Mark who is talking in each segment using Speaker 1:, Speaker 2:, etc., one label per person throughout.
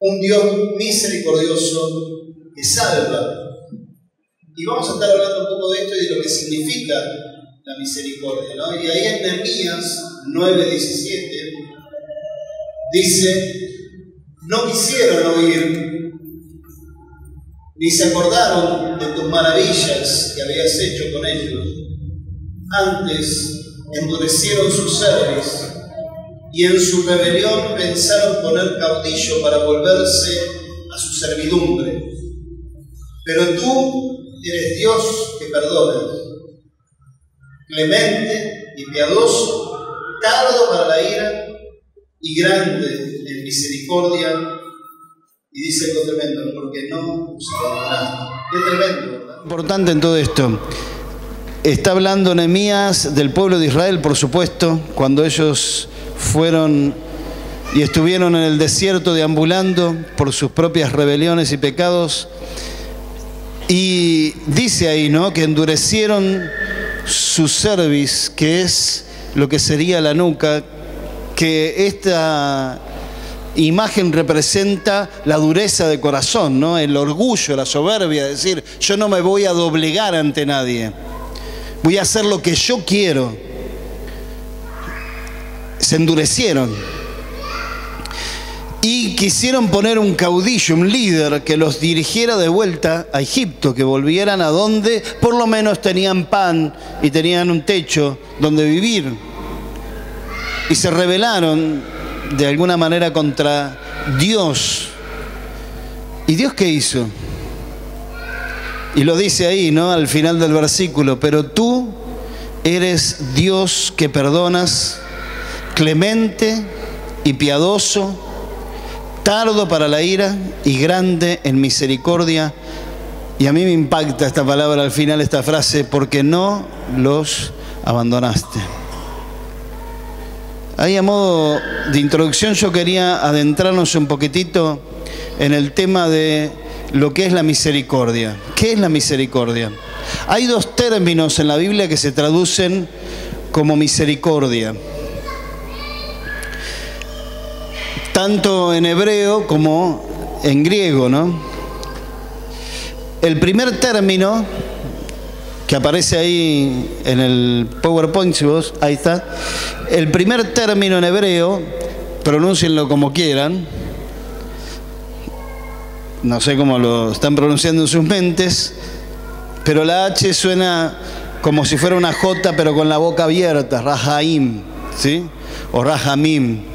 Speaker 1: un Dios misericordioso que salva. Y vamos a estar hablando un poco de esto y de lo que significa la misericordia, ¿no? Y ahí en Nehemías 9:17 dice: no quisieron oír, ni se acordaron de tus maravillas que habías hecho con ellos. Antes endurecieron su cerviz y en su rebelión pensaron poner caudillo para volverse a su servidumbre. Pero tú eres Dios que perdonas, clemente y piadoso, tardo para la ira y grande en misericordia. Y dice algo tremendo: porque no nos abandonaste. Qué tremendo, ¿verdad? Importante en todo esto. Está hablando Nehemías del pueblo de Israel, por supuesto, cuando ellos fueron y estuvieron en el desierto deambulando por sus propias rebeliones y pecados. Y dice ahí, ¿no?, que endurecieron su cerviz, que es lo que sería la nuca, que esta imagen representa la dureza de corazón, ¿no?, el orgullo, la soberbia, es decir, yo no me voy a doblegar ante nadie, voy a hacer lo que yo quiero. Se endurecieron y quisieron poner un caudillo, un líder que los dirigiera de vuelta a Egipto, que volvieran a donde por lo menos tenían pan y tenían un techo donde vivir. Y se rebelaron de alguna manera contra Dios. ¿Y Dios qué hizo? Y lo dice ahí, ¿no?, al final del versículo: pero tú eres Dios que perdonas, clemente y piadoso, tardo para la ira y grande en misericordia. Y a mí me impacta esta palabra al final, esta frase: porque no los abandonaste. Ahí, a modo de introducción, yo quería adentrarnos un poquitito en el tema de lo que es la misericordia. ¿Qué es la misericordia? Hay dos términos en la Biblia que se traducen como misericordia, tanto en hebreo como en griego, ¿no? El primer término que aparece ahí en el PowerPoint, si vos, ahí está. El primer término en hebreo, pronúncienlo como quieran, no sé cómo lo están pronunciando en sus mentes, pero la H suena como si fuera una J, pero con la boca abierta, Rahaim, ¿sí? O Rahamim.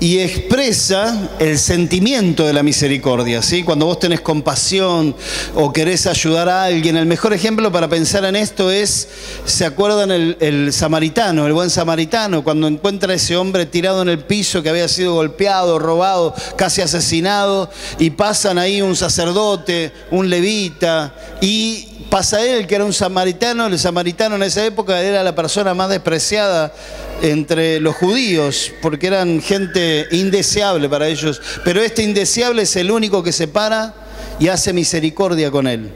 Speaker 1: Y expresa el sentimiento de la misericordia, ¿sí? Cuando vos tenés compasión o querés ayudar a alguien, el mejor ejemplo para pensar en esto es, ¿se acuerdan el samaritano, el buen samaritano, cuando encuentra a ese hombre tirado en el piso que había sido golpeado, robado, casi asesinado, y pasan ahí un sacerdote, un levita, y pasa él, que era un samaritano? El samaritano en esa época era la persona más despreciada entre los judíos, porque eran gente indeseable para ellos, pero este indeseable es el único que se para y hace misericordia con él.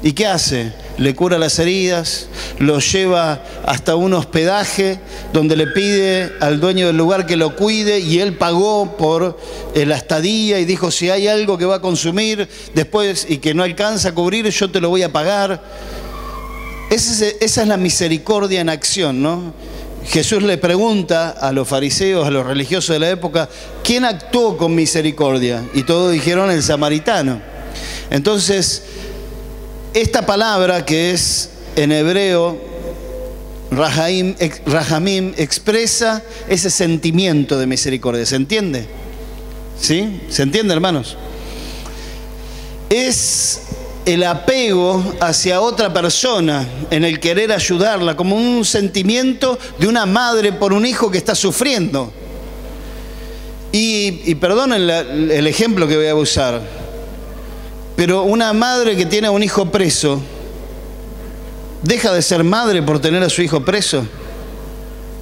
Speaker 1: ¿Y qué hace? Le cura las heridas, lo lleva hasta un hospedaje donde le pide al dueño del lugar que lo cuide, y él pagó por la estadía y dijo: si hay algo que va a consumir después y que no alcanza a cubrir, yo te lo voy a pagar. Esa es la misericordia en acción, ¿no? Jesús le pregunta a los fariseos, a los religiosos de la época: ¿quién actuó con misericordia? Y todos dijeron: el samaritano. Entonces, esta palabra, que es en hebreo Rahamim, expresa ese sentimiento de misericordia. ¿Se entiende? ¿Sí? ¿Se entiende, hermanos? Es el apego hacia otra persona, en el querer ayudarla, como un sentimiento de una madre por un hijo que está sufriendo. Y perdonen el ejemplo que voy a usar, pero una madre que tiene a un hijo preso, ¿deja de ser madre por tener a su hijo preso?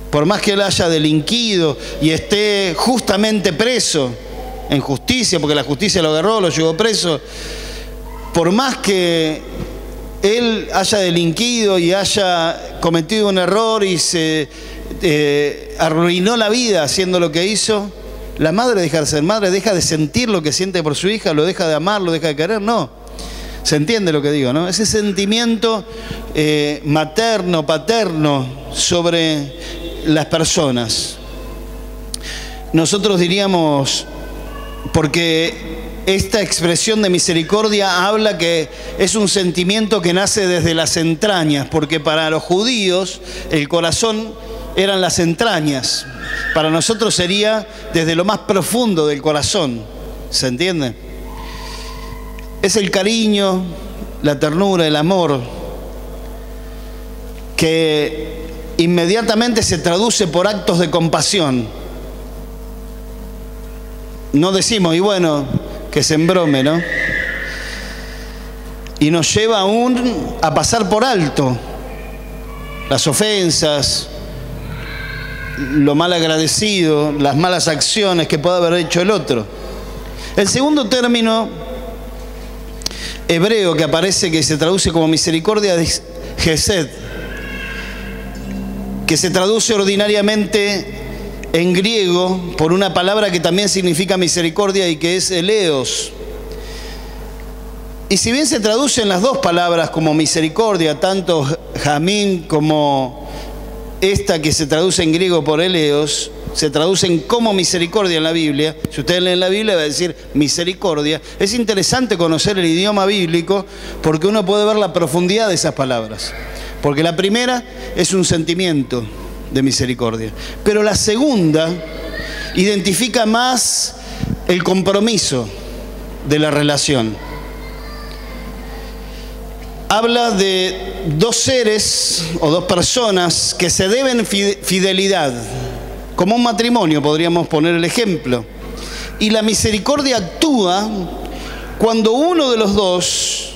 Speaker 1: Por más que él haya delinquido y esté justamente preso, en justicia, porque la justicia lo agarró, lo llevó preso, por más que él haya delinquido y haya cometido un error y se arruinó la vida haciendo lo que hizo, la madre deja de ser madre, deja de sentir lo que siente por su hija, lo deja de amar, lo deja de querer, no. ¿Se entiende lo que digo, no? Ese sentimiento materno, paterno sobre las personas. Nosotros diríamos, porque esta expresión de misericordia habla que es un sentimiento que nace desde las entrañas, porque para los judíos el corazón eran las entrañas. Para nosotros sería desde lo más profundo del corazón. ¿Se entiende? Es el cariño, la ternura, el amor, que inmediatamente se traduce por actos de compasión. No decimos, y bueno, que se embrome, ¿no? Y nos lleva aún a pasar por alto las ofensas, lo mal agradecido, las malas acciones que puede haber hecho el otro. El segundo término hebreo que aparece, que se traduce como misericordia, es Gesed, que se traduce ordinariamente en griego por una palabra que también significa misericordia y que es eleos. Y si bien se traducen las dos palabras como misericordia, tanto jamín como esta que se traduce en griego por eleos, se traducen como misericordia en la Biblia. Si ustedes leen la Biblia va a decir misericordia. Es interesante conocer el idioma bíblico porque uno puede ver la profundidad de esas palabras. Porque la primera es un sentimiento de misericordia, pero la segunda identifica más el compromiso de la relación. Habla de dos seres o dos personas que se deben fidelidad, como un matrimonio podríamos poner el ejemplo. Y la misericordia actúa cuando uno de los dos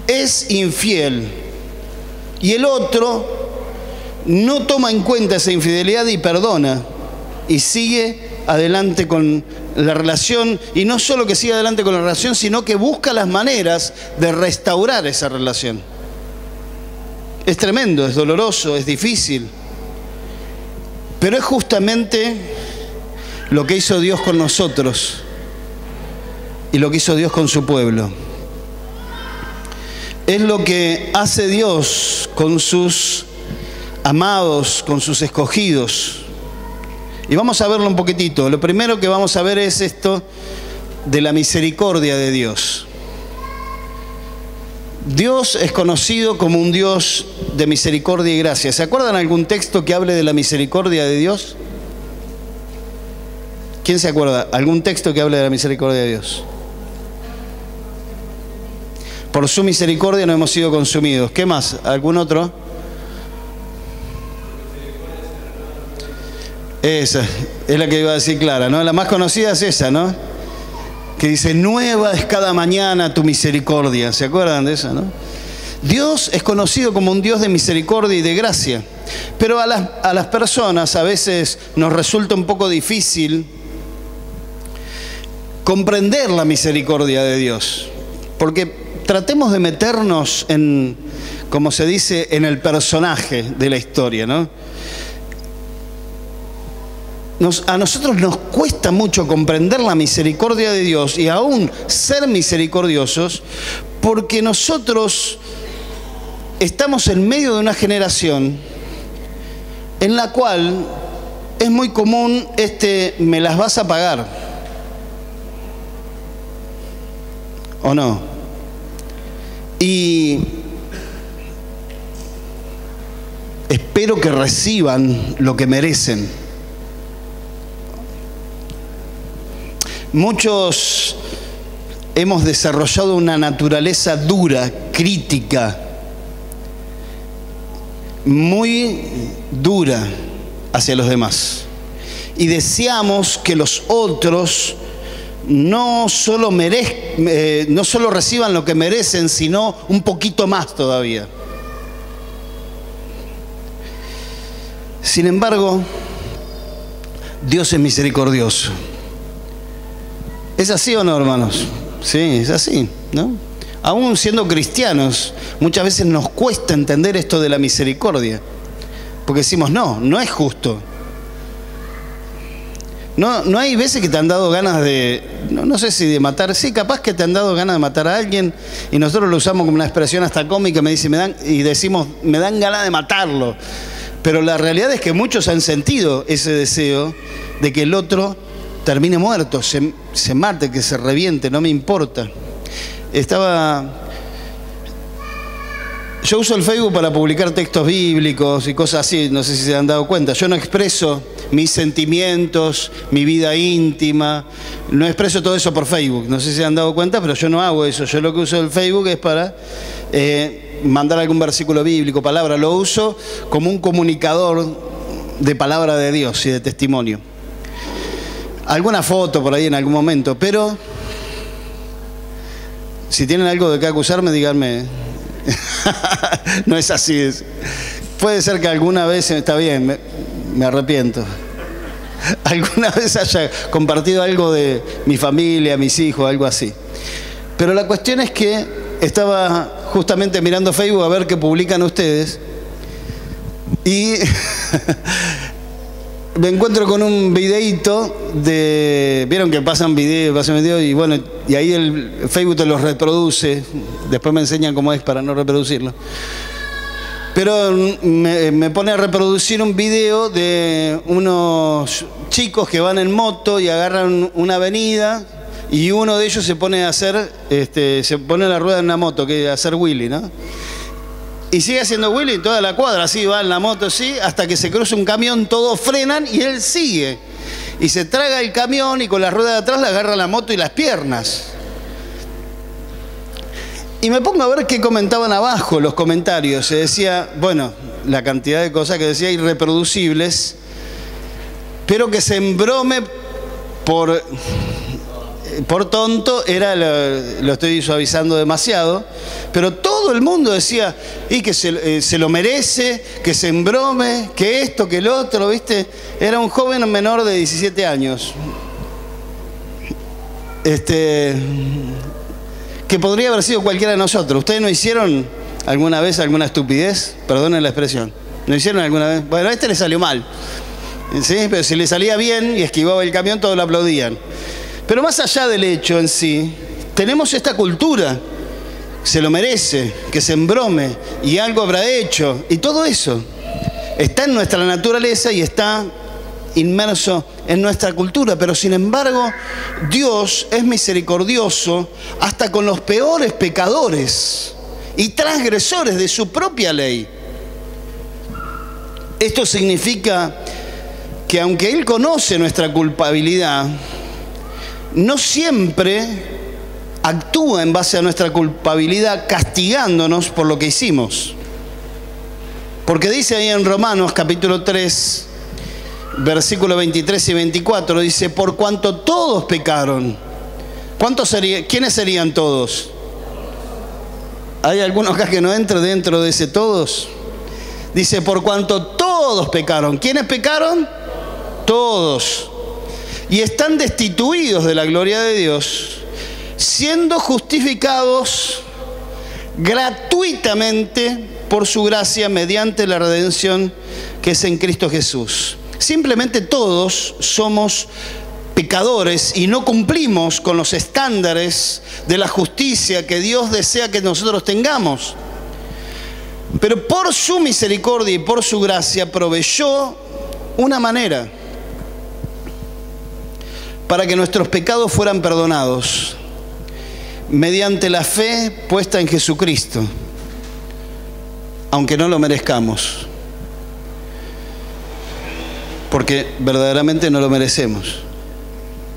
Speaker 1: es infiel y el otro no toma en cuenta esa infidelidad y perdona y sigue adelante con la relación, y no solo que sigue adelante con la relación, sino que busca las maneras de restaurar esa relación. Es tremendo, es doloroso, es difícil, pero es justamente lo que hizo Dios con nosotros y lo que hizo Dios con su pueblo. Es lo que hace Dios con sus amados, con sus escogidos. Y vamos a verlo un poquitito. Lo primero que vamos a ver es esto de la misericordia de Dios. Dios es conocido como un Dios de misericordia y gracia. ¿Se acuerdan algún texto que hable de la misericordia de Dios? ¿Quién se acuerda? ¿Algún texto que hable de la misericordia de Dios? Por su misericordia no hemos sido consumidos. ¿Qué más? ¿Algún otro? Esa es la que iba a decir Clara, ¿no? La más conocida es esa, ¿no? Que dice, nueva es cada mañana tu misericordia. ¿Se acuerdan de esa, no? Dios es conocido como un Dios de misericordia y de gracia. Pero a las personas a veces nos resulta un poco difícil comprender la misericordia de Dios. Porque tratemos de meternos en, como se dice, en el personaje de la historia, ¿no? A nosotros nos cuesta mucho comprender la misericordia de Dios y aún ser misericordiosos, porque nosotros estamos en medio de una generación en la cual es muy común me las vas a pagar, ¿o no? Y espero que reciban lo que merecen. Muchos hemos desarrollado una naturaleza dura, crítica, muy dura hacia los demás. Y deseamos que los otros no solo reciban lo que merecen, sino un poquito más todavía. Sin embargo, Dios es misericordioso. ¿Es así o no, hermanos? Sí, es así, ¿no? Aún siendo cristianos, muchas veces nos cuesta entender esto de la misericordia. Porque decimos, no es justo. No hay veces que te han dado ganas de, no sé si de matar, sí, capaz que te han dado ganas de matar a alguien y nosotros lo usamos como una expresión hasta cómica, decimos, me dan ganas de matarlo. Pero la realidad es que muchos han sentido ese deseo de que el otro termine muerto, se mate, que se reviente, no me importa. Yo uso el Facebook para publicar textos bíblicos y cosas así, no sé si se han dado cuenta. Yo no expreso mis sentimientos, mi vida íntima, no expreso todo eso por Facebook. No sé si se han dado cuenta, pero yo no hago eso. Yo lo que uso el Facebook es para mandar algún versículo bíblico, palabra. Lo uso como un comunicador de palabra de Dios y de testimonio. Alguna foto por ahí en algún momento, pero si tienen algo de qué acusarme, díganme. No es así. Puede ser que alguna vez, está bien, me arrepiento, alguna vez haya compartido algo de mi familia, mis hijos, algo así. Pero la cuestión es que estaba justamente mirando Facebook a ver qué publican ustedes y me encuentro con un videíto vieron que pasan videos y bueno, y ahí el Facebook te los reproduce, después me enseñan cómo es para no reproducirlo. Pero me pone a reproducir un video de unos chicos que van en moto y agarran una avenida y uno de ellos se pone a hacer, se pone la rueda en una moto, que es hacer wheelie, ¿no? Y sigue haciendo wheelie en toda la cuadra, así va en la moto, así, hasta que se cruza un camión, todos frenan y él sigue. Y se traga el camión y con la rueda de atrás le agarra la moto y las piernas. Y me pongo a ver qué comentaban abajo los comentarios. Se decía, bueno, la cantidad de cosas que decía irreproducibles, pero que se embrome por tonto, lo estoy suavizando demasiado, pero todo el mundo decía, y que se lo merece, que se embrome, que esto, que el otro, ¿viste? Era un joven menor de 17 años. Que podría haber sido cualquiera de nosotros. ¿Ustedes no hicieron alguna vez alguna estupidez? Perdonen la expresión. ¿No hicieron alguna vez? Bueno, a este le salió mal, ¿sí? Pero si le salía bien y esquivaba el camión, todos lo aplaudían. Pero más allá del hecho en sí, tenemos esta cultura. Se lo merece, que se embrome, y algo habrá hecho. Y todo eso está en nuestra naturaleza y está inmerso en nuestra cultura, pero sin embargo Dios es misericordioso hasta con los peores pecadores y transgresores de su propia ley. Esto significa que aunque Él conoce nuestra culpabilidad, no siempre actúa en base a nuestra culpabilidad castigándonos por lo que hicimos. Porque dice ahí en Romanos capítulo 3, versículos 23 y 24, dice, por cuanto todos pecaron. ¿Quiénes serían todos? ¿Hay alguno acá que no entre dentro de ese todos? Dice, por cuanto todos pecaron. ¿Quiénes pecaron? Todos. Y están destituidos de la gloria de Dios, siendo justificados gratuitamente por su gracia mediante la redención que es en Cristo Jesús. Simplemente todos somos pecadores y no cumplimos con los estándares de la justicia que Dios desea que nosotros tengamos. Pero por su misericordia y por su gracia proveyó una manera para que nuestros pecados fueran perdonados mediante la fe puesta en Jesucristo, aunque no lo merezcamos, porque verdaderamente no lo merecemos.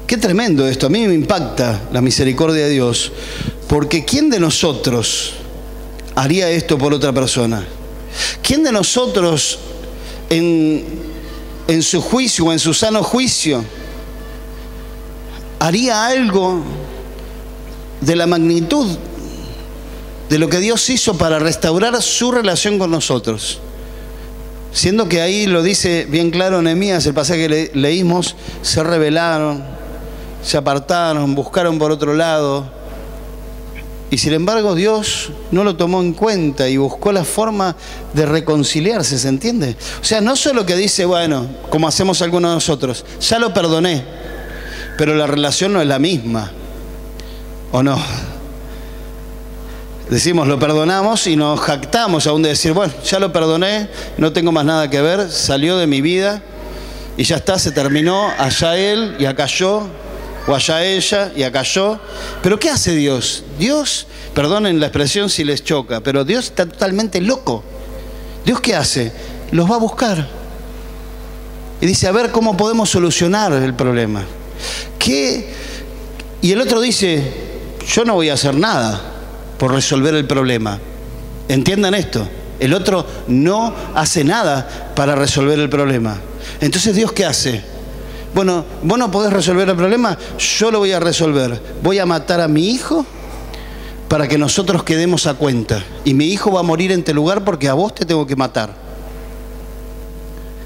Speaker 1: Qué tremendo esto, a mí me impacta la misericordia de Dios, porque ¿quién de nosotros haría esto por otra persona? ¿Quién de nosotros en su juicio o en su sano juicio haría algo de la magnitud de lo que Dios hizo para restaurar su relación con nosotros? Siendo que ahí lo dice bien claro Nehemías, el pasaje que leímos, se rebelaron, se apartaron, buscaron por otro lado. Y sin embargo Dios no lo tomó en cuenta y buscó la forma de reconciliarse, ¿se entiende? O sea, no solo que dice, bueno, como hacemos algunos de nosotros, ya lo perdoné, pero la relación no es la misma, ¿o no? Decimos, lo perdonamos y nos jactamos aún de decir, bueno, ya lo perdoné, no tengo más nada que ver, salió de mi vida y ya está, se terminó, allá él y acá yo, o allá ella y acá yo. Pero ¿qué hace Dios? Dios, perdonen la expresión si les choca, pero Dios está totalmente loco. ¿Dios qué hace? Los va a buscar. Y dice, a ver cómo podemos solucionar el problema. ¿Qué? Y el otro dice, yo no voy a hacer nada por resolver el problema. Entiendan esto. El otro no hace nada para resolver el problema. Entonces, ¿Dios qué hace? Bueno, vos no podés resolver el problema, yo lo voy a resolver. Voy a matar a mi hijo para que nosotros quedemos a cuenta. Y mi hijo va a morir en este lugar porque a vos te tengo que matar.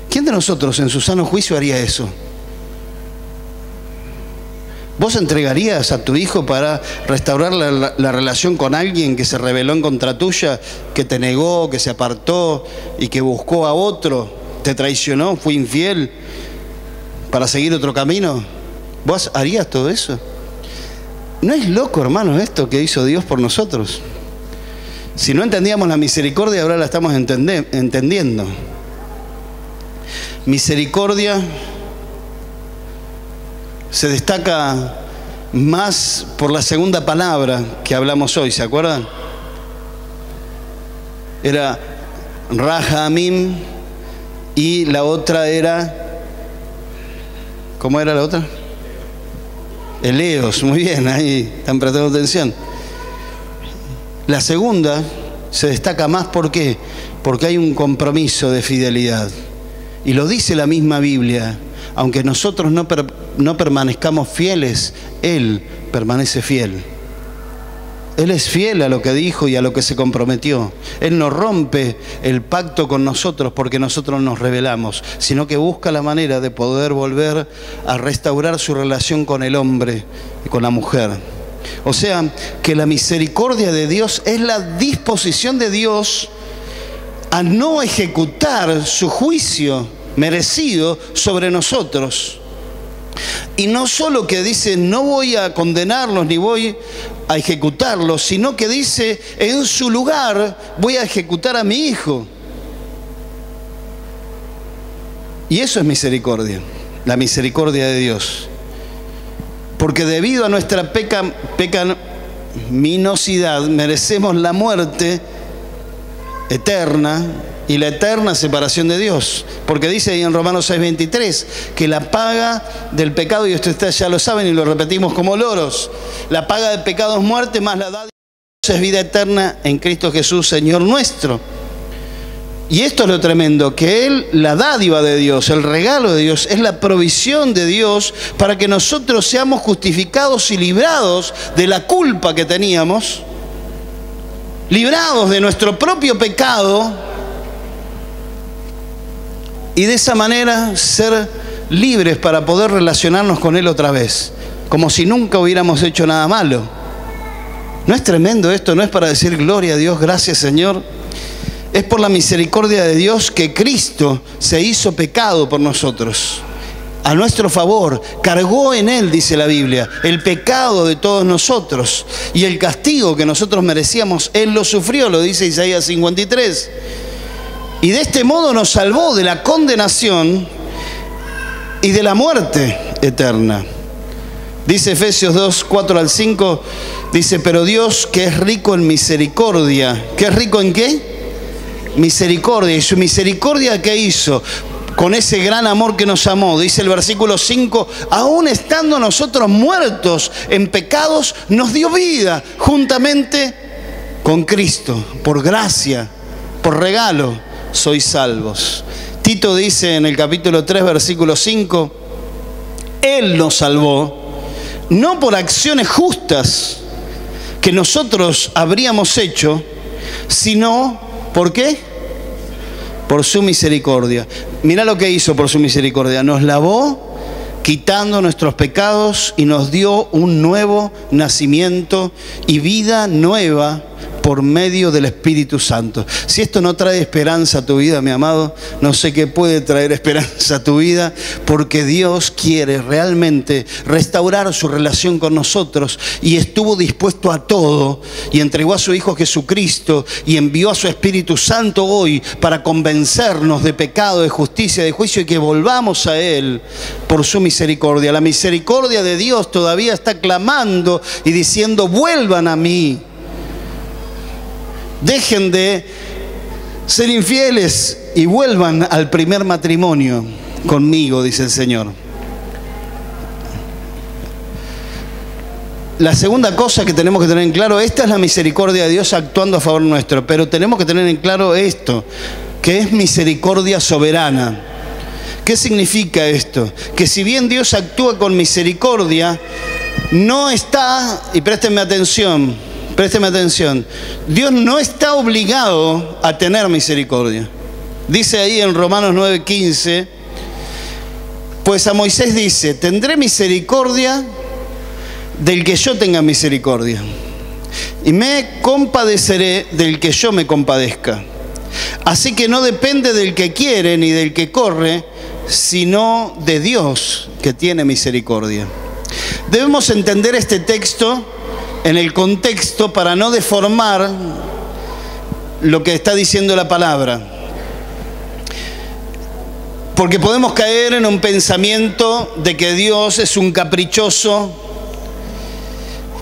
Speaker 1: ¿Quién de nosotros en su sano juicio haría eso? ¿Vos entregarías a tu hijo para restaurar la relación con alguien que se rebeló en contra tuya, que te negó, que se apartó y que buscó a otro, te traicionó, fue infiel, para seguir otro camino? ¿Vos harías todo eso? ¿No es loco, hermano, esto que hizo Dios por nosotros? Si no entendíamos la misericordia, ahora la estamos entendiendo. Misericordia se destaca más por la segunda palabra que hablamos hoy, ¿se acuerdan? Era Rahamim y la otra era... ¿Cómo era la otra? Eleos, muy bien, ahí están prestando atención. La segunda se destaca más, ¿por qué? Porque hay un compromiso de fidelidad. Y lo dice la misma Biblia, aunque nosotros no permanezcamos fieles, Él permanece fiel. Él es fiel a lo que dijo y a lo que se comprometió. Él no rompe el pacto con nosotros porque nosotros nos rebelamos, sino que busca la manera de poder volver a restaurar su relación con el hombre y con la mujer. O sea, que la misericordia de Dios es la disposición de Dios a no ejecutar su juicio merecido sobre nosotros. Y no solo que dice, no voy a condenarlos ni voy a ejecutarlos, sino que dice, en su lugar voy a ejecutar a mi hijo. Y eso es misericordia, la misericordia de Dios. Porque debido a nuestra pecaminosidad merecemos la muerte eterna y la eterna separación de Dios. Porque dice ahí en Romanos 6:23 que la paga del pecado, y ustedes ya lo saben y lo repetimos como loros, la paga del pecado es muerte, más la dádiva de Dios es vida eterna en Cristo Jesús, Señor nuestro. Y esto es lo tremendo, que Él, la dádiva de Dios, el regalo de Dios, es la provisión de Dios para que nosotros seamos justificados y librados de la culpa que teníamos, librados de nuestro propio pecado, y de esa manera ser libres para poder relacionarnos con Él otra vez, como si nunca hubiéramos hecho nada malo. ¿No es tremendo esto? ¿No es para decir gloria a Dios, gracias Señor? Es por la misericordia de Dios que Cristo se hizo pecado por nosotros, a nuestro favor, cargó en Él, dice la Biblia, el pecado de todos nosotros, y el castigo que nosotros merecíamos, Él lo sufrió, lo dice Isaías 53. Y de este modo nos salvó de la condenación y de la muerte eterna. Dice Efesios 2, 4 al 5, dice, pero Dios que es rico en misericordia. ¿Qué es rico en qué? Misericordia. ¿Y su misericordia qué hizo? Con ese gran amor que nos amó, dice el versículo 5, aún estando nosotros muertos en pecados, nos dio vida juntamente con Cristo. Por gracia, por regalo, sois salvos. Tito dice en el capítulo 3, versículo 5, Él nos salvó, no por acciones justas que nosotros habríamos hecho, sino, ¿por qué? Por su misericordia. Mirá lo que hizo por su misericordia. Nos lavó quitando nuestros pecados y nos dio un nuevo nacimiento y vida nueva por medio del Espíritu Santo. Si esto no trae esperanza a tu vida, mi amado, no sé qué puede traer esperanza a tu vida, porque Dios quiere realmente restaurar su relación con nosotros y estuvo dispuesto a todo y entregó a su Hijo Jesucristo y envió a su Espíritu Santo hoy para convencernos de pecado, de justicia, de juicio y que volvamos a Él por su misericordia. La misericordia de Dios todavía está clamando y diciendo: vuelvan a mí. Dejen de ser infieles y vuelvan al primer matrimonio conmigo, dice el Señor. La segunda cosa que tenemos que tener en claro, esta es la misericordia de Dios actuando a favor nuestro, pero tenemos que tener en claro esto, que es misericordia soberana. ¿Qué significa esto? Que si bien Dios actúa con misericordia, no está, y présteme atención, Dios no está obligado a tener misericordia. Dice ahí en Romanos 9:15, pues a Moisés dice: tendré misericordia del que yo tenga misericordia, y me compadeceré del que yo me compadezca. Así que no depende del que quiere ni del que corre, sino de Dios que tiene misericordia. Debemos entender este texto en el contexto para no deformar lo que está diciendo la palabra. Porque podemos caer en un pensamiento de que Dios es un caprichoso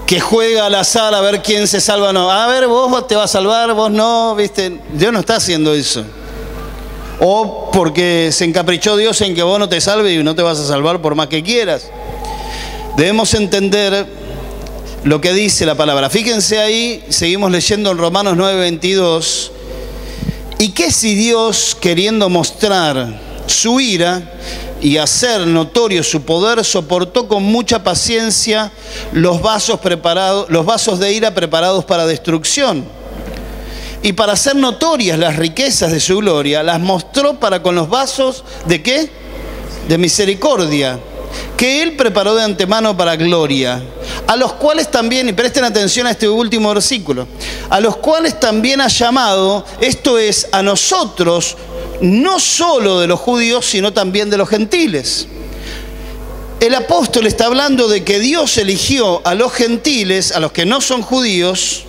Speaker 1: que juega al azar a ver quién se salva o no. A ver, vos te vas a salvar, vos no, ¿viste? Dios no está haciendo eso. O porque se encaprichó Dios en que vos no te salves y no te vas a salvar por más que quieras. Debemos entender lo que dice la palabra. Fíjense ahí, seguimos leyendo en Romanos 9:22. ¿Y qué si Dios, queriendo mostrar su ira y hacer notorio su poder, soportó con mucha paciencia los vasos de ira preparados para destrucción? Y para hacer notorias las riquezas de su gloria, las mostró para con los vasos ¿de qué? De misericordia, que Él preparó de antemano para gloria, a los cuales también, y presten atención a este último versículo, a los cuales también ha llamado, esto es, a nosotros, no solo de los judíos, sino también de los gentiles. El apóstol está hablando de que Dios eligió a los gentiles, a los que no son judíos,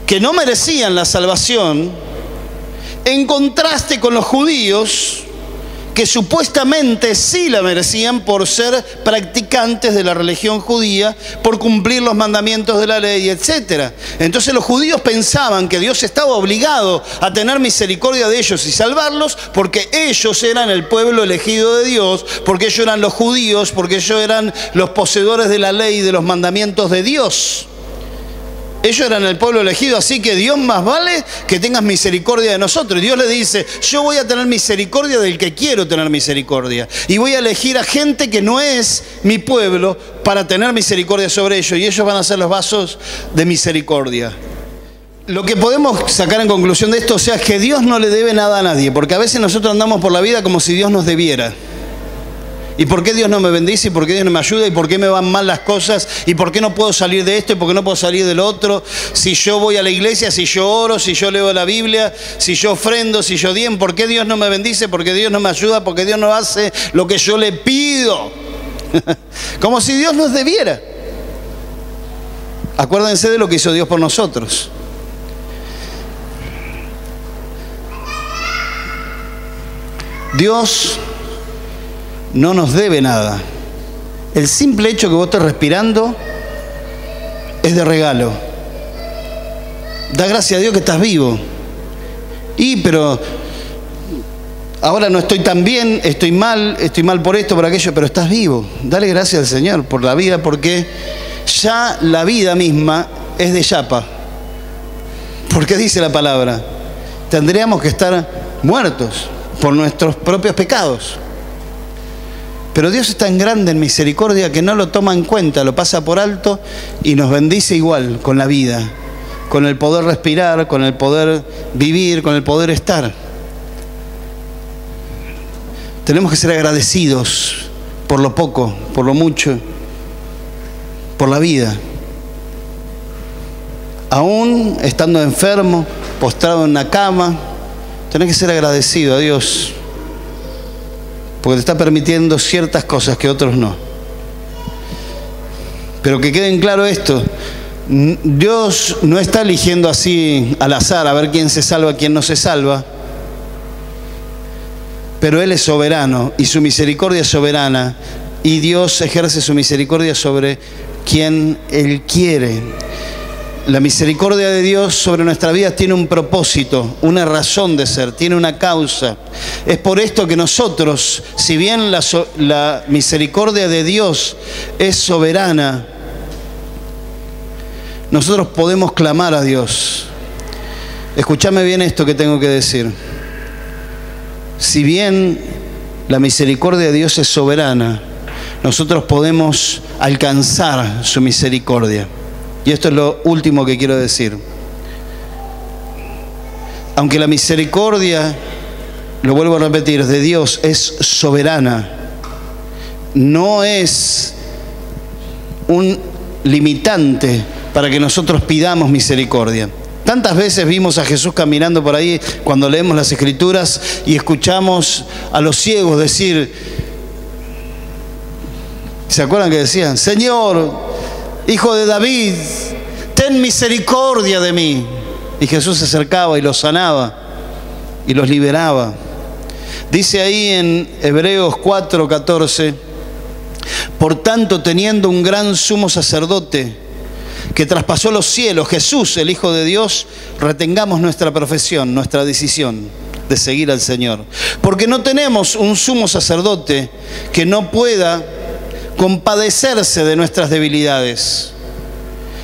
Speaker 1: que no merecían la salvación, en contraste con los judíos, que supuestamente sí la merecían por ser practicantes de la religión judía, por cumplir los mandamientos de la ley, etc. Entonces los judíos pensaban que Dios estaba obligado a tener misericordia de ellos y salvarlos porque ellos eran el pueblo elegido de Dios, porque ellos eran los judíos, porque ellos eran los poseedores de la ley y de los mandamientos de Dios. Ellos eran el pueblo elegido, así que Dios más vale que tengas misericordia de nosotros. Y Dios le dice: yo voy a tener misericordia del que quiero tener misericordia. Y voy a elegir a gente que no es mi pueblo para tener misericordia sobre ellos. Y ellos van a ser los vasos de misericordia. Lo que podemos sacar en conclusión de esto, o sea, es que Dios no le debe nada a nadie. Porque a veces nosotros andamos por la vida como si Dios nos debiera. ¿Y por qué Dios no me bendice? ¿Y por qué Dios no me ayuda? ¿Y por qué me van mal las cosas? ¿Y por qué no puedo salir de esto? ¿Y por qué no puedo salir del otro? Si yo voy a la iglesia, si yo oro, si yo leo la Biblia, si yo ofrendo, si yo diezmo, ¿por qué Dios no me bendice? ¿Por qué Dios no me ayuda? ¿Por qué Dios no hace lo que yo le pido? Como si Dios nos debiera. Acuérdense de lo que hizo Dios por nosotros. Dios no nos debe nada. El simple hecho que vos estés respirando es de regalo. Da gracias a Dios que estás vivo. Pero ahora no estoy tan bien, estoy mal por esto, por aquello, pero estás vivo. Dale gracias al Señor por la vida, porque ya la vida misma es de yapa. Porque dice la palabra, tendríamos que estar muertos por nuestros propios pecados. Pero Dios es tan grande en misericordia que no lo toma en cuenta, lo pasa por alto y nos bendice igual con la vida, con el poder respirar, con el poder vivir, con el poder estar. Tenemos que ser agradecidos por lo poco, por lo mucho, por la vida. Aún estando enfermo, postrado en una cama, tenés que ser agradecido a Dios, porque te está permitiendo ciertas cosas que otros no. Pero que queden claro esto: Dios no está eligiendo así al azar a ver quién se salva, quién no se salva, pero Él es soberano y su misericordia es soberana, y Dios ejerce su misericordia sobre quien Él quiere. La misericordia de Dios sobre nuestra vida tiene un propósito, una razón de ser, tiene una causa. Es por esto que nosotros, si bien la misericordia de Dios es soberana, nosotros podemos clamar a Dios. Escúchame bien esto que tengo que decir. Si bien la misericordia de Dios es soberana, nosotros podemos alcanzar su misericordia. Y esto es lo último que quiero decir. Aunque la misericordia, lo vuelvo a repetir, de Dios es soberana, no es un limitante para que nosotros pidamos misericordia. Tantas veces vimos a Jesús caminando por ahí cuando leemos las Escrituras y escuchamos a los ciegos decir, ¿se acuerdan que decían? Señor, Hijo de David, ten misericordia de mí. Y Jesús se acercaba y los sanaba y los liberaba. Dice ahí en Hebreos 4:14, por tanto, teniendo un gran sumo sacerdote que traspasó los cielos, Jesús, el Hijo de Dios, retengamos nuestra profesión, nuestra decisión de seguir al Señor. Porque no tenemos un sumo sacerdote que no pueda compadecerse de nuestras debilidades,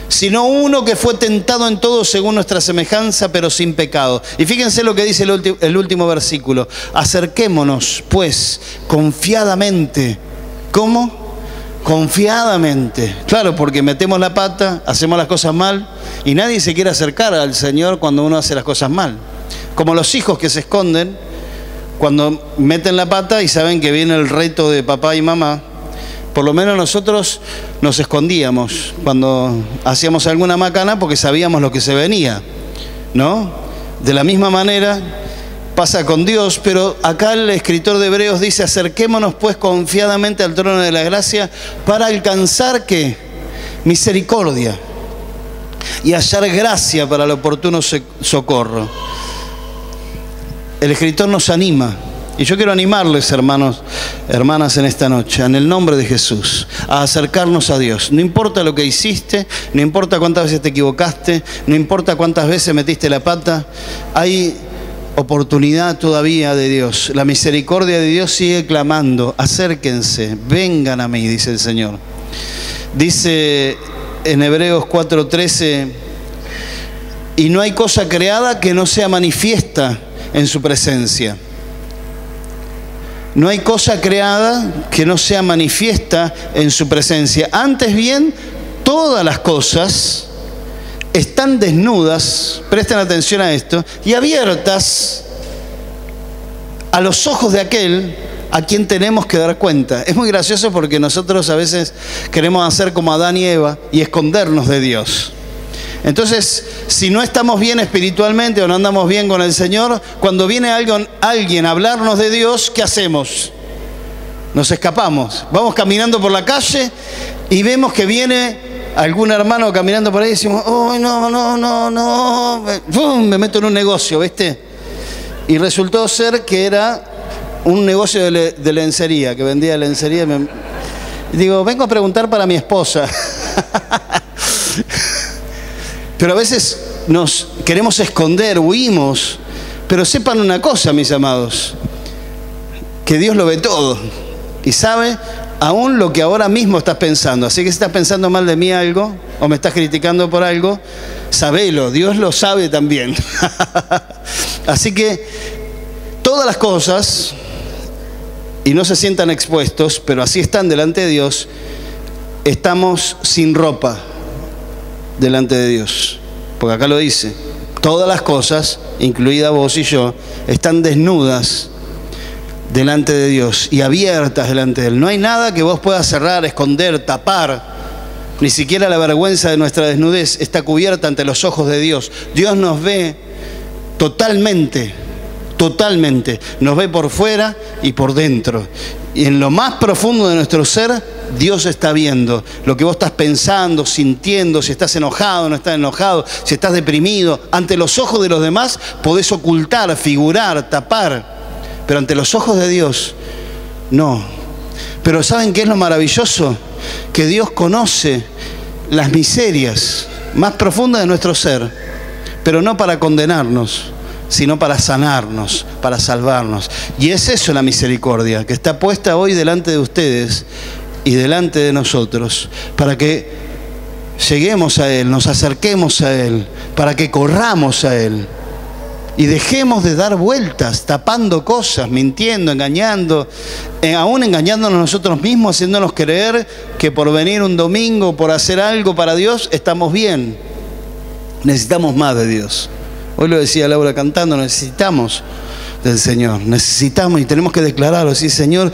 Speaker 1: sino uno que fue tentado en todo según nuestra semejanza, pero sin pecado. Y fíjense lo que dice el último versículo: acerquémonos, pues, confiadamente. ¿Cómo? Confiadamente. Claro, porque metemos la pata, hacemos las cosas mal, y nadie se quiere acercar al Señor cuando uno hace las cosas mal. Como los hijos que se esconden cuando meten la pata y saben que viene el reto de papá y mamá. Por lo menos nosotros nos escondíamos cuando hacíamos alguna macana porque sabíamos lo que se venía, ¿no? De la misma manera pasa con Dios, pero acá el escritor de Hebreos dice: acerquémonos pues confiadamente al trono de la gracia para alcanzar, ¿qué? Misericordia y hallar gracia para el oportuno socorro. El escritor nos anima. Y yo quiero animarles, hermanos, hermanas, en esta noche, en el nombre de Jesús, a acercarnos a Dios. No importa lo que hiciste, no importa cuántas veces te equivocaste, no importa cuántas veces metiste la pata, hay oportunidad todavía de Dios. La misericordia de Dios sigue clamando: acérquense, vengan a mí, dice el Señor. Dice en Hebreos 4:13, y no hay cosa creada que no sea manifiesta en su presencia. No hay cosa creada que no sea manifiesta en su presencia. Antes bien, todas las cosas están desnudas, presten atención a esto, y abiertas a los ojos de aquel a quien tenemos que dar cuenta. Es muy gracioso porque nosotros a veces queremos hacer como Adán y Eva y escondernos de Dios. Entonces, si no estamos bien espiritualmente o no andamos bien con el Señor, cuando viene alguien a hablarnos de Dios, ¿qué hacemos? Nos escapamos. Vamos caminando por la calle y vemos que viene algún hermano caminando por ahí y decimos: oh, no, ¡pum! Me meto en un negocio, ¿viste? Y resultó ser que era un negocio de lencería, que vendía lencería. Digo, vengo a preguntar para mi esposa. Pero a veces nos queremos esconder, huimos. Pero sepan una cosa, mis amados, que Dios lo ve todo y sabe aún lo que ahora mismo estás pensando. Así que si estás pensando mal de mí algo o me estás criticando por algo, sabelo, Dios lo sabe también. Así que todas las cosas, y no se sientan expuestos, pero así están delante de Dios, estamos sin ropa delante de Dios, porque acá lo dice: todas las cosas, incluida vos y yo, están desnudas delante de Dios y abiertas delante de Él. No hay nada que vos puedas cerrar, esconder, tapar. Ni siquiera la vergüenza de nuestra desnudez está cubierta ante los ojos de Dios. Dios nos ve totalmente, totalmente. Nos ve por fuera y por dentro. Y en lo más profundo de nuestro ser, Dios está viendo lo que vos estás pensando, sintiendo, si estás enojado, no estás enojado, si estás deprimido. Ante los ojos de los demás podés ocultar, figurar, tapar. Pero ante los ojos de Dios, no. Pero ¿saben qué es lo maravilloso? Que Dios conoce las miserias más profundas de nuestro ser, pero no para condenarnos, sino para sanarnos, para salvarnos. Y es eso la misericordia, que está puesta hoy delante de ustedes y delante de nosotros, para que lleguemos a Él, nos acerquemos a Él, para que corramos a Él. Y dejemos de dar vueltas, tapando cosas, mintiendo, engañando, aún engañándonos nosotros mismos, haciéndonos creer que por venir un domingo, por hacer algo para Dios, estamos bien. Necesitamos más de Dios. Hoy lo decía Laura cantando, necesitamos del Señor, necesitamos y tenemos que declararlo así, Señor,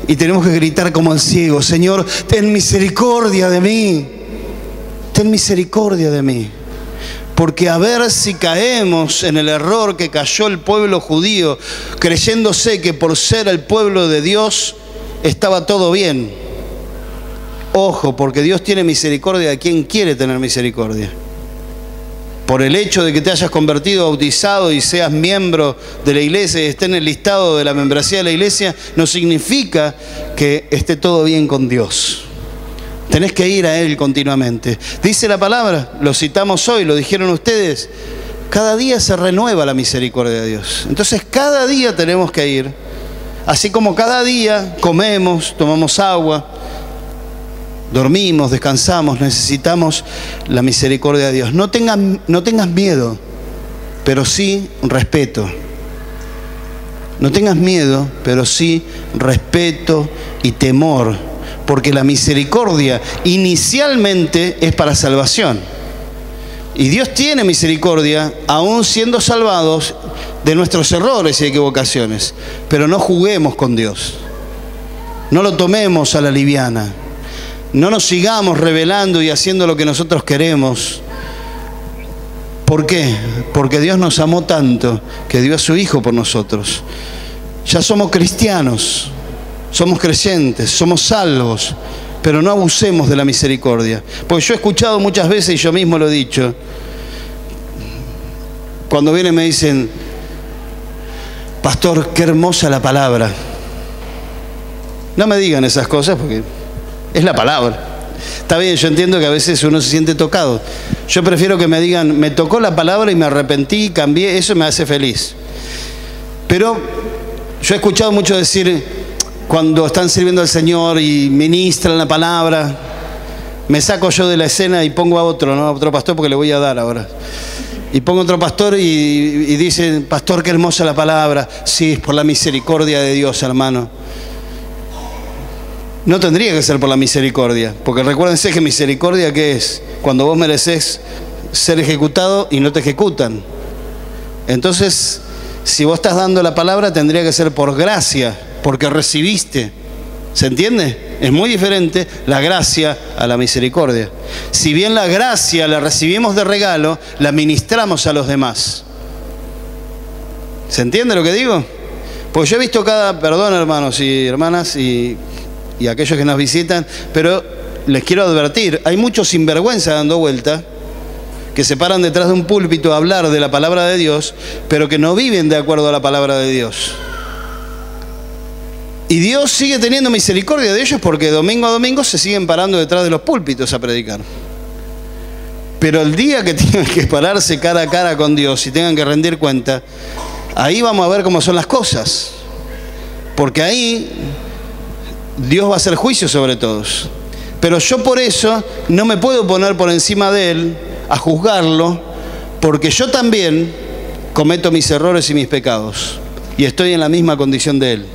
Speaker 1: y tenemos que gritar como el ciego, Señor, ten misericordia de mí, ten misericordia de mí. Porque a ver si caemos en el error que cayó el pueblo judío, creyéndose que por ser el pueblo de Dios estaba todo bien. Ojo, porque Dios tiene misericordia de quien quiere tener misericordia. Por el hecho de que te hayas convertido, bautizado y seas miembro de la iglesia y esté en el listado de la membresía de la iglesia, no significa que esté todo bien con Dios. Tenés que ir a Él continuamente. Dice la palabra, lo citamos hoy, lo dijeron ustedes, cada día se renueva la misericordia de Dios. Entonces cada día tenemos que ir, así como cada día comemos, tomamos agua, dormimos, descansamos, necesitamos la misericordia de Dios. No tengas miedo, pero sí respeto. No tengas miedo, pero sí respeto y temor. Porque la misericordia inicialmente es para salvación. Y Dios tiene misericordia aún siendo salvados de nuestros errores y equivocaciones. Pero no juguemos con Dios. No lo tomemos a la liviana. No nos sigamos rebelando y haciendo lo que nosotros queremos. ¿Por qué? Porque Dios nos amó tanto que dio a su Hijo por nosotros. Ya somos cristianos. Somos creyentes, somos salvos, pero no abusemos de la misericordia. Porque yo he escuchado muchas veces, y yo mismo lo he dicho, cuando vienen me dicen, pastor, qué hermosa la palabra. No me digan esas cosas porque es la palabra. Está bien, yo entiendo que a veces uno se siente tocado. Yo prefiero que me digan, me tocó la palabra y me arrepentí, cambié, eso me hace feliz. Pero yo he escuchado mucho decir, cuando están sirviendo al Señor y ministran la palabra, me saco yo de la escena y pongo a otro, ¿no? A otro pastor porque le voy a dar ahora. Y pongo otro pastor y dicen, pastor, qué hermosa la palabra. Sí, es por la misericordia de Dios, hermano. No tendría que ser por la misericordia, porque recuérdense que misericordia, ¿qué es? Cuando vos mereces ser ejecutado y no te ejecutan. Entonces, si vos estás dando la palabra, tendría que ser por gracia, porque recibiste. ¿Se entiende? Es muy diferente la gracia a la misericordia. Si bien la gracia la recibimos de regalo, la ministramos a los demás. ¿Se entiende lo que digo? Pues yo he visto perdón hermanos y hermanas y aquellos que nos visitan, pero les quiero advertir, hay muchos sinvergüenza dando vuelta, que se paran detrás de un púlpito a hablar de la palabra de Dios, pero que no viven de acuerdo a la palabra de Dios. Y Dios sigue teniendo misericordia de ellos porque domingo a domingo se siguen parando detrás de los púlpitos a predicar. Pero el día que tengan que pararse cara a cara con Dios y tengan que rendir cuenta, ahí vamos a ver cómo son las cosas. Porque ahí Dios va a hacer juicio sobre todos. Pero yo por eso no me puedo poner por encima de Él a juzgarlo, porque yo también cometo mis errores y mis pecados. Y estoy en la misma condición de Él.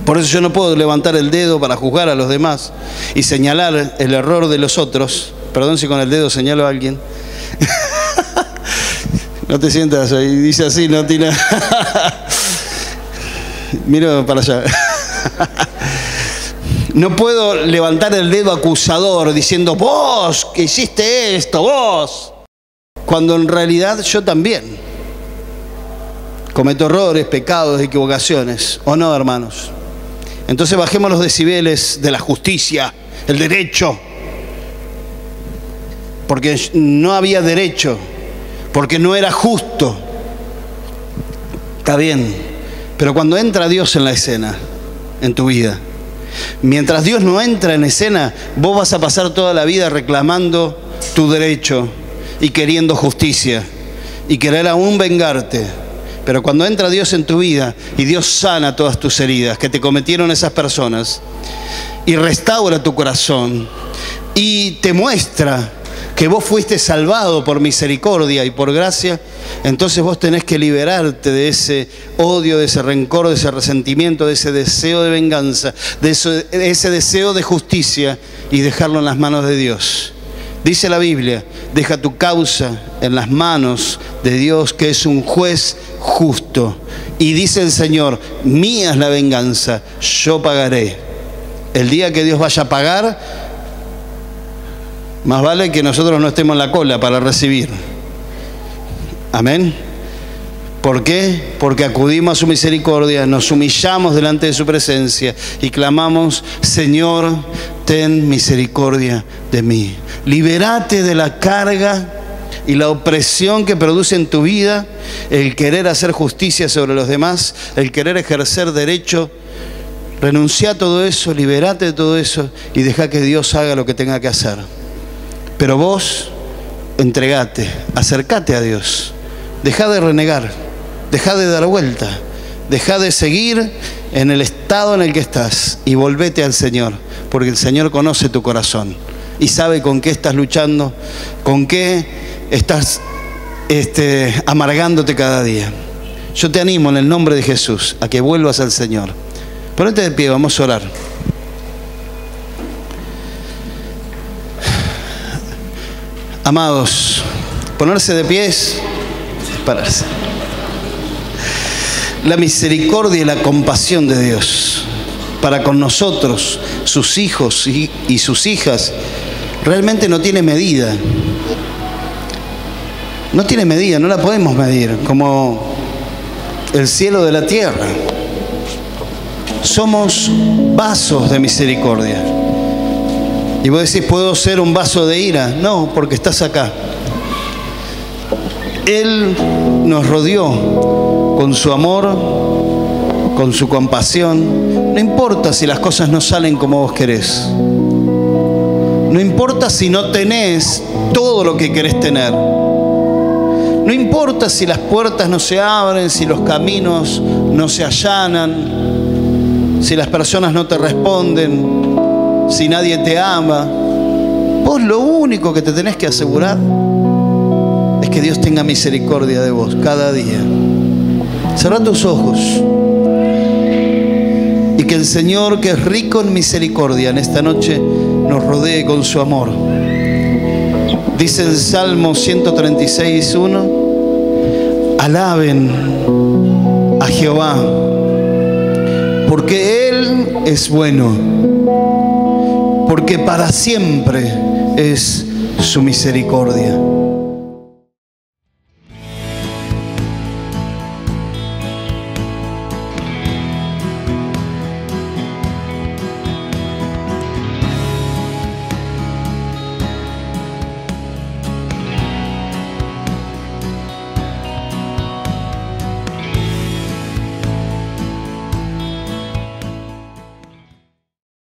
Speaker 1: Por eso yo no puedo levantar el dedo para juzgar a los demás y señalar el error de los otros. Perdón si con el dedo señalo a alguien. No te sientas ahí, dice así, no tiene. Miro para allá. No puedo levantar el dedo acusador diciendo, vos que hiciste esto, vos. Cuando en realidad yo también cometo errores, pecados, equivocaciones. ¿O no, hermanos? Entonces bajemos los decibeles de la justicia, el derecho. Porque no había derecho, porque no era justo. Está bien, pero cuando entra Dios en la escena, en tu vida, mientras Dios no entra en escena, vos vas a pasar toda la vida reclamando tu derecho y queriendo justicia y querer aún vengarte. Pero cuando entra Dios en tu vida y Dios sana todas tus heridas que te cometieron esas personas y restaura tu corazón y te muestra que vos fuiste salvado por misericordia y por gracia, entonces vos tenés que liberarte de ese odio, de ese rencor, de ese resentimiento, de ese deseo de venganza, de ese deseo de justicia y dejarlo en las manos de Dios. Dice la Biblia, deja tu causa en las manos de Dios, que es un juez justo. Y dice el Señor, mía es la venganza, yo pagaré. El día que Dios vaya a pagar, más vale que nosotros no estemos en la cola para recibir. Amén. ¿Por qué? Porque acudimos a su misericordia, nos humillamos delante de su presencia y clamamos, Señor, ten misericordia de mí. Libérate de la carga y la opresión que produce en tu vida el querer hacer justicia sobre los demás, el querer ejercer derecho. Renuncia a todo eso, liberate de todo eso y deja que Dios haga lo que tenga que hacer. Pero vos, entregate, acercate a Dios. Deja de renegar, deja de dar vuelta, deja de seguir en el estado en el que estás y volvete al Señor, porque el Señor conoce tu corazón y sabe con qué estás luchando, con qué estás amargándote cada día. Yo te animo en el nombre de Jesús a que vuelvas al Señor. Ponete de pie, vamos a orar. Amados, ponerse de pies, pararse. La misericordia y la compasión de Dios para con nosotros, sus hijos y sus hijas, realmente no tiene medida. No tiene medida, no la podemos medir, como el cielo de la tierra. Somos vasos de misericordia. Y vos decís, ¿puedo ser un vaso de ira? No, porque estás acá. Él nos rodeó con su amor, con su compasión. No importa si las cosas no salen como vos querés. No importa si no tenés todo lo que querés tener. No importa si las puertas no se abren, si los caminos no se allanan, si las personas no te responden, si nadie te ama. Vos lo único que te tenés que asegurar es que Dios tenga misericordia de vos cada día. Cerrá tus ojos y que el Señor, que es rico en misericordia, en esta noche nos rodee con su amor. Dice el Salmo 136:1, alaben a Jehová, porque Él es bueno, porque para siempre es su misericordia.